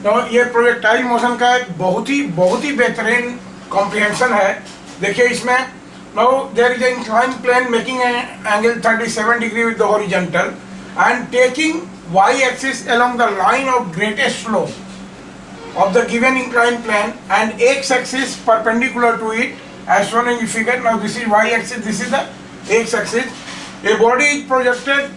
तो ये projectile motion का एक बहुत ही बेहतरीन कॉम्प्रिहेंशन है। देखिए इसमें now there is an inclined plane making an angle 37 degree with the horizontal and taking y-axis along the line of greatest slope of the given inclined plane and x-axis perpendicular to it as shown in the figure. Now this is y-axis, this is the x-axis. A body is projected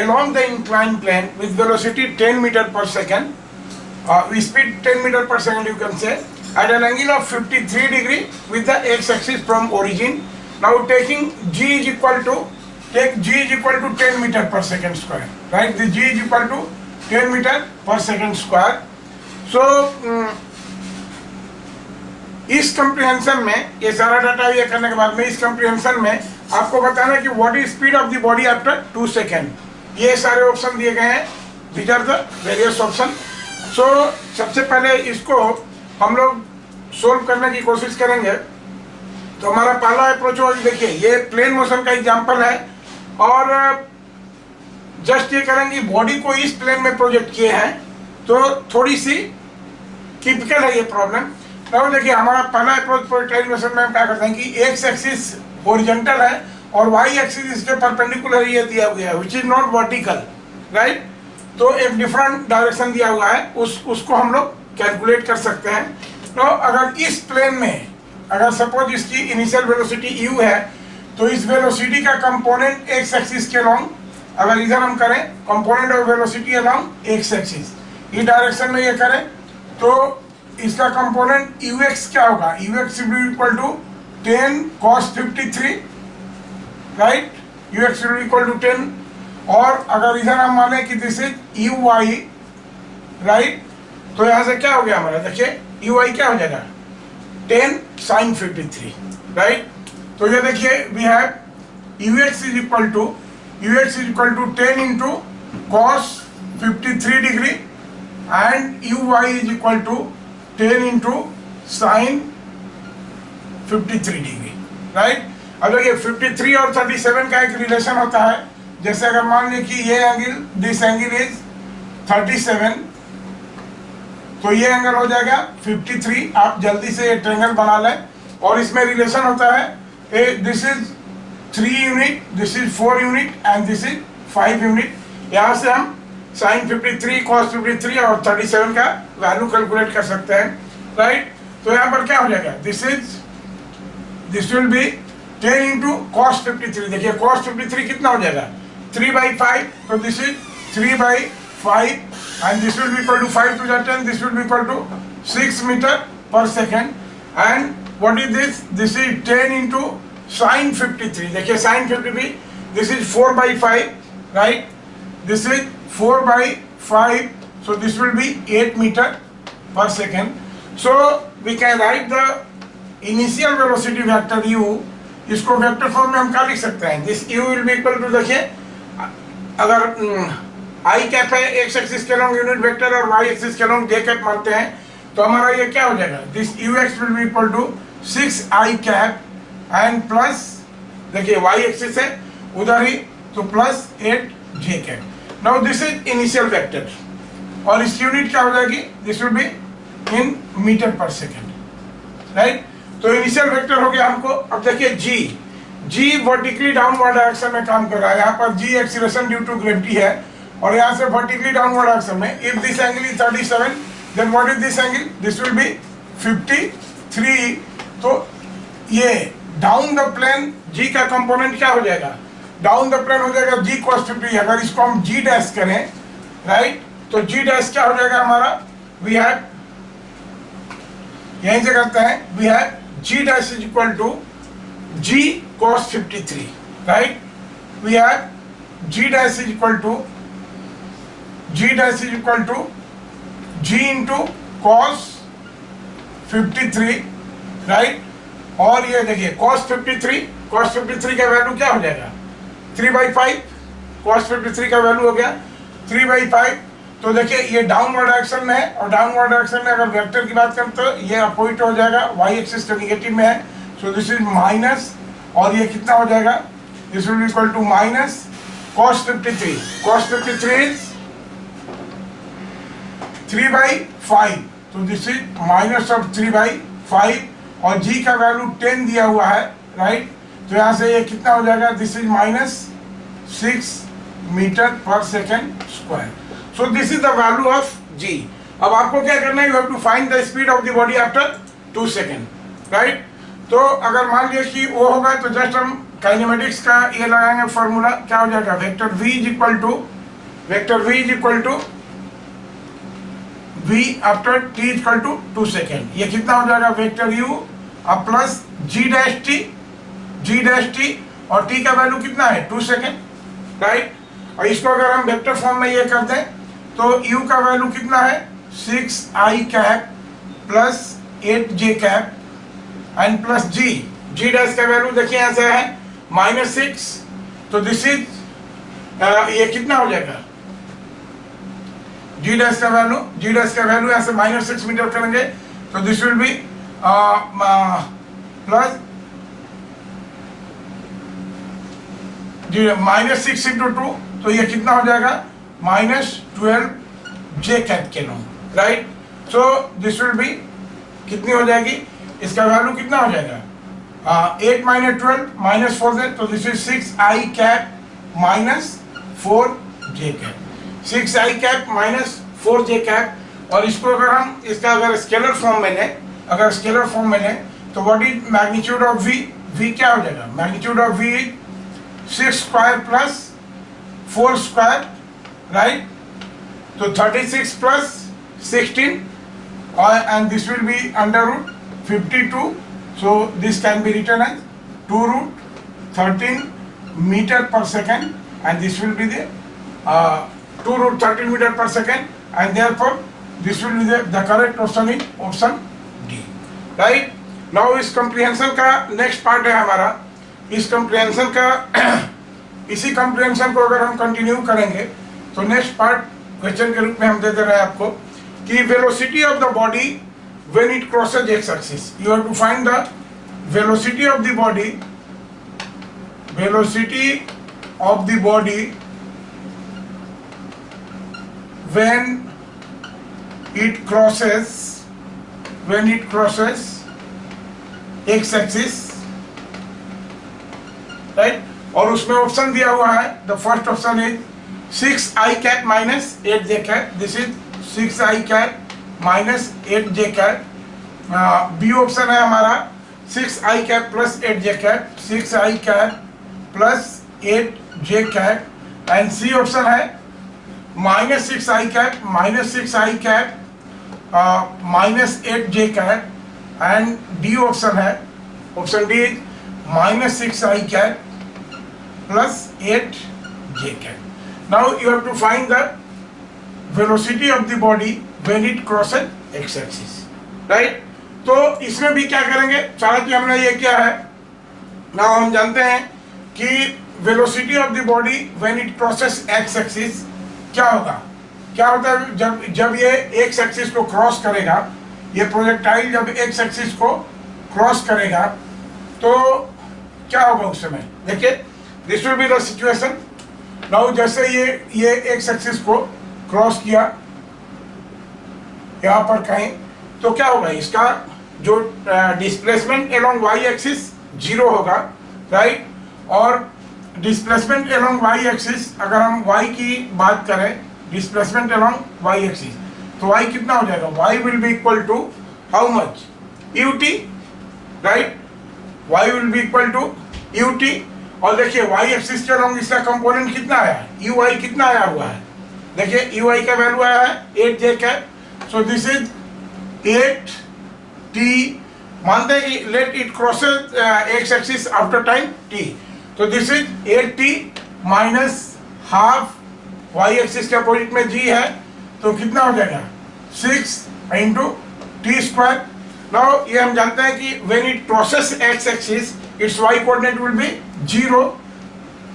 along the inclined plane with velocity 10 meter per second, with speed 10 meter per second you can say, at an angle of 53 degree with the x-axis from origin. Now taking g is equal to 10 meter per second square, right? The g is equal to 10 meter per second square. So इस comprehension में ये सारा data ये करने के बाद में इस कंप्रिहेंशन में आपको बताना कि what is speed of the body after 2 second. ये सारे ऑप्शन दिए गए हैं, these are the various option. So सबसे पहले इसको हम लोग सोल्व करने की कोशिश करेंगे। तो हमारा पहला अप्रोच होगा, देखिए ये प्लेन मोशन का एग्जांपल है और जस्ट ये करेंगे बॉडी को इस प्लेन में प्रोजेक्ट किए हैं, तो थोड़ी सी टिपिकल है ये प्रॉब्लम। तो देखिए हमारा पहला अप्रोच प्रोजेक्टाइल मोशन में हम क्या करते हैं कि एक्स एक्सिस हॉरिजॉन्टल है और वाई एक्सिस इसके परपेंडिकुलर ये दिया गया है which is not vertical, right. तो एक डिफरेंट डायरेक्शन दिया हुआ है, उसको हम लोग कैलकुलेट कर सकते हैं। तो अगर इस प्लेन में अगर सपोज इसकी इनिशियल वेलोसिटी u है, तो इस वेलोसिटी का कंपोनेंट एक्स एक्सिस के अलोंग, अगर इधर हम करें component of velocity along x axis, इस डायरेक्शन में ये करें तो इसका कंपोनेंट ux क्या होगा, ux equal to 10 cos 53, right, ux equal to 10। और अगर इधर हम माने कि दिस इज uy, राइट, तो यहाँ से क्या हो गया हमारा, देखिए uy क्या हो जाएगा 10 sin 53, राइट। तो ये देखिए we have ux is equal to 10 into cos 53 degree and uy is equal to 10 into sin 53 degree, right. अब देखिए 53 और 37 का एक रिलेशन होता है। जैसे अगर मान लीजिए कि ये एंगल, दिस एंगल इज 37, तो ये एंगल हो जाएगा 53। आप जल्दी से ट्रायंगल बना लें और इसमें रिलेशन होता है this is 3 unit, this is 4 unit and this is 5 unit. यहाँ से हम sin 53, cos 53 और 37 का वैल्यू कैलकुलेट कर सकते हैं, राइट। तो यहाँ पर क्या हो जाएगा, this will B 10 into cos 53। देखिए cos 53 कितना हो जाएगा 3/5, तो this is 3/5 and this will be equal to 5 to the 10, this will be equal to 6 meter per second। and what is this, this is 10 into sin 53। देखिए sin 53, this is 4/5, right, this is 4/5, so this will be 8 meter per second। so we can write the initial velocity vector u, इसको vector form में हम क्या लिख सकते हैं, this u will be equal to, देखिए अगर आई कैप है एक्स एक्सिस के लॉन्ग यूनिट वेक्टर और वाई एक्सिस के लॉन्ग जे कैप मानते हैं, तो हमारा ये क्या हो जाएगा, this ux will be equal to 6i cap and plus, देखिए वाई एक्सिस है उधर ही, तो plus 8j cap. Now this is initial vector और इस यूनिट क्या हो जाएगी, this will be in meter per second, right. तो इनिशियल वेक्टर हो गया हमको। अब देखिए g वर्टिकली डाउनवर्ड डायरेक्शन में काम कर रहा है। यहाँ पर g acceleration due to gravity है और यहाँ से वर्टिकली डाउनवर्ड डायरेक्शन में। If this angle is 37, then what is this angle, this will be 53। तो ये डाउन द प्लेन g का कंपोनेंट क्या हो जाएगा, डाउन द प्लेन हो जाएगा g cos 50। अगर इसको हम g डैश करें, राइट, तो g डैश क्या हो जाएगा हमारा, वी हैव, यहीं से करते हैं, we have g dash is equal to g cos 53, right. We have g dash is equal to g into cos 53, right. और ये देखिए cos 53 का वैल्यू क्या हो जाएगा 3/5, cos 53 का वैल्यू हो गया 3/5। तो देखिए ये डाउनवर्ड डायरेक्शन में है और डाउनवर्ड डायरेक्शन में अगर वेक्टर की बात करें तो ये अपोजिट हो जाएगा, वाई एक्सिस का निगेटिव में है, सो दिस इज माइनस, और ये कितना हो जाएगा, this will be equal to minus cos 53 is 3/5, तो दिस इज माइनस ऑफ 3/5 और g का वैल्यू 10 दिया हुआ है, राइट। तो यहाँ से ये कितना हो जाएगा, this is -6 meter per second square. So this is the value of g। अब आपको क्या करना है, you have to find the speed of the body after 2 second, right. तो अगर मान लिया कि वो होगा तो जस्ट हम काइनेमेटिक्स का ये लगाएंगे फॉर्मूला, क्या हो जाएगा, vector v is equal to v after t is equal to 2 second. ये कितना हो जाएगा, वेक्टर u अब प्लस g डैश t और t का वैल्यू कितना है 2 सेकेंड, राइट। और इसको अगर हम वेक्टर फॉर्म में ये कर दें तो u का वैल्यू कितना है 6i cap plus 8j cap and plus g dash का वैल्यू देखिए यहाँ से है -6, तो दिस इज ये कितना हो जाएगा, g डैश का वैल्यू यहाँ से -6 मीटर करेंगे तो this will B plus -6 into 2, तो ये कितना हो जाएगा -12 j cap kilo, right. So this will B कितनी हो जाएगी, इसका वैल्यू कितना हो जाएगा 8 - 12 -4 से, तो this is 6i cap -4j cap, 6i cap -4j cap. और इसको अगर हम इसका अगर स्केलर फॉर्म में लें तो what is magnitude of v क्या हो जाएगा, magnitude of v is 6 square plus 4 square, right. तो 36 plus 16 and this will be under root 52, so this can be written as 2 root 13 meter per second, and this will be the 2 root 13 meter per second, and therefore this will be the correct option in option D, right। now इस comprehension का next part है हमारा, इस comprehension का इसी comprehension को अगर हम continue करेंगे तो next part क्वेश्चन के रूप में हम दे दे रहे हैं आपको कि velocity of the body when it crosses X axis. You have to find the velocity of the body when it crosses X axis, right. और उसमें ऑप्शन दिया हुआ है, the first option is 6i cap -8j cap, this is 6i cap -8j cap. B option है हमारा 6i cap plus 8j cap, 6i cap plus 8j cap, and C option है -6i cap -8j cap, and D option है, option D -6i cap plus 8j cap. Now you have to find the velocity of the body when it crosses x-axis, right? तो इसमें भी क्या करेंगे, चाहे कि हमने ये किया है, now हम जानते हैं कि velocity of the body when it crosses x-axis क्या होगा, क्या होता है जब ये x-axis को क्रॉस करेगा, ये प्रोजेक्टाइल जब x-axis को क्रॉस करेगा तो क्या होगा उस समय, देखिए this will be the situation. Now जैसे ये एक्स एक्सिस को क्रॉस किया यहाँ पर कहीं, तो क्या होगा, इसका जो डिस्प्लेसमेंट अलोंग वाई एक्सिस 0 होगा, राइट। और डिस्प्लेसमेंट अलोंग वाई एक्सिस, अगर हम वाई की बात करें, डिस्प्लेसमेंट अलोंग वाई एक्सिस, तो वाई कितना हो जाएगा, Y will be equal to how much, ut, right. Y will be equal to ut। और देखिए वाई एक्सिस के अलोंग इसका कंपोनेंट कितना आया, ui कितना आया हुआ है, देखिए ui का वैल्यू आया है 8j cap, so this is 8t, मानते हैं कि let it crosses X axis after time t, तो this is 8t minus half, Y axis के अपोजिट में g है, तो कितना हो जाएगा 6 इंटू टी स्क्वायर। नाउ ये हम जानते हैं कि when it crosses X axis it's Y coordinate will be 0,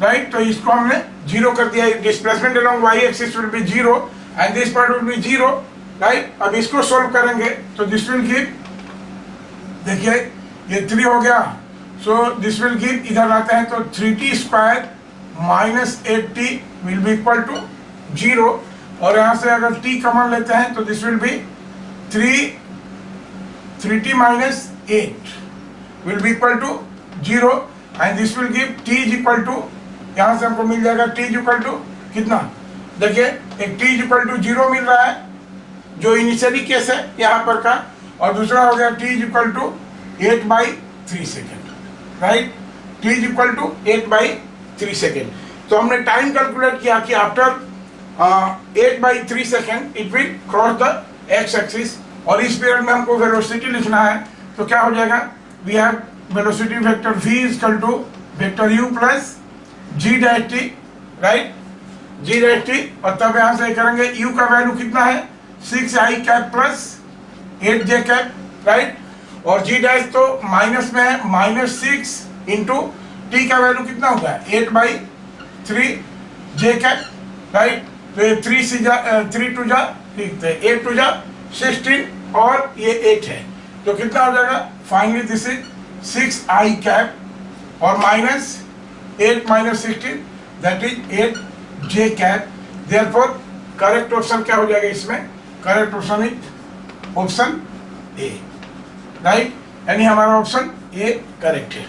right. तो इसको हमने 0 कर दिया, displacement along Y axis will be 0 and this part will be 0, right. अब इसको सॉल्व करेंगे तो दिस विल गिव, देखिए ये 3 हो गया, सो दिस विल गिव, इधर आते हैं तो 3t square minus 8t will be equal to 0, और यहाँ से अगर t कॉमन लेते हैं तो this will be 3t minus 8 will be equal to 0 and this will give t is equal to, यहाँ से हमको मिल जाएगा t इज इक्वल टू कितना, देखिए एक t इज इक्वल टू 0 मिल रहा है जो इनिशियली केस है यहाँ पर का, और दूसरा हो गया t is equal to 8/3 second, right, t is equal to 8/3 second. तो हमने टाइम कैलकुलेट किया कि after 8/3 second it will cross the X axis, और इस पीरियड में हमको वेलोसिटी लिखना है, तो क्या हो जाएगा, we have velocity vector v is equal to vector u plus g dash t, right, g dash t, और तब यहाँ से करेंगे u का वैल्यू कितना है 6i cap plus 8j cap, right, और g डैश तो माइनस में है, -6 इंटू t का वैल्यू कितना होगा 8/3 j कैप, राइट, तो ये 3 टू जा लिखते हैं, 8 टू जा 16 और ये 8 है, तो कितना हो जाएगा, finally this is 6i cap और -8 minus 16 that is 8j cap. Therefore correct option क्या हो जाएगा इसमें, correct option is option A, right, यानी हमारा ऑप्शन ए करेक्ट है।